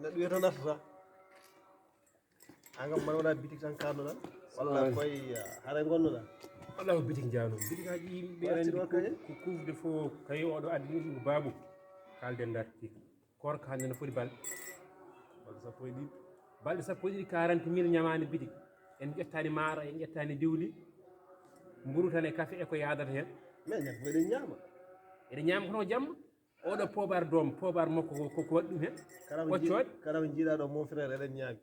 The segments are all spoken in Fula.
neɗɗo wiyata naftata an kam man waɗa bitik tan kannuɗa walla koye haara gonnuɗa walla ko bitik jawno bitik haji yimɓe andi ko kufde fof kayi oɗo addini ɗum ko babou kalden darti korka hande no foti balɗe sappo e ɗiɗi balɗe sappo e ɗiɗi 40 000 ñamade bitik en ƴettani maaro en ƴettani diwli mburu tan e café e ko yadata hen mais ñak eɗen ñaama eɗen ñaama kono jamma oɗo pobar doom pobar makko koko waɗi ɗum hen ɓoccode kala ko jiiɗa ɗo mon frère eɗen ñaami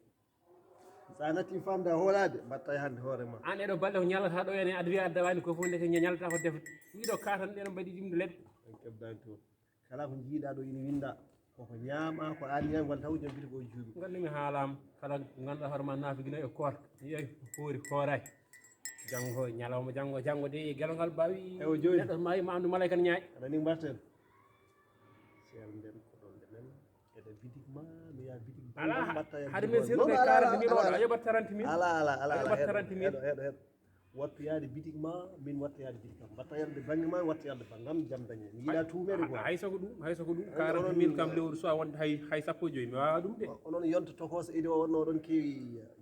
sa natti famde a hoolade mbatta e hande hoorema an eɗo balɗe ko ñalata ɗo ene aɗa wiya aɗa dawani ko fof ndeke ñalata ko defde ɗiɗo katan ɗen mbaɗi ɗimde leɗɗe en keɓdani toon kala ko jiiɗa ɗo ina winda koko ñaama ko an ñaami walla taw jom biti ko juuɓi gandumi haalama kala ganduɗa hoorema naafi guina e koota yeyi hoori hooraki janggo ñalawma janggo de guelgal bawi ewo joni neɗɗo ma andu malayka ne ñaaƴ aɗa ni mbarten sel nden ko ɗon nde men eɗe bitik ma mi yaa bitik ala mbatta haade men seeɗu ɓe 40 000 oɗo a yoɓat 30 000 ala a yoɓat 30 000 heɗo wattu yaade bitik ma min watta yaade bitik kam mbatta yalde banggue ma watta yalde bangam jam dañe mi yiiɗa tumede quoi hay soko ɗum 40 000 kam lewru soit wonde hay sappo e joyyi mi wawa ɗum de onon yonta tokoso idi o wonno oɗon keewi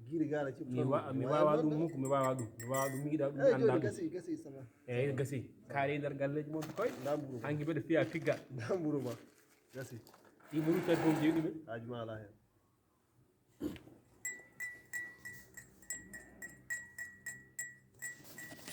guiri gaala ciɓ mi wawa ɗum mukko mi wawa ɗum mi yiiɗa ɗum anda gasi ça va eyyi gasi kaari nder galleji moon koye damburu hanki mbeɗa fiya tiggal damburu ma gasi ɗi mo ruttade fof jeeyi ɗumen hajuma ala hen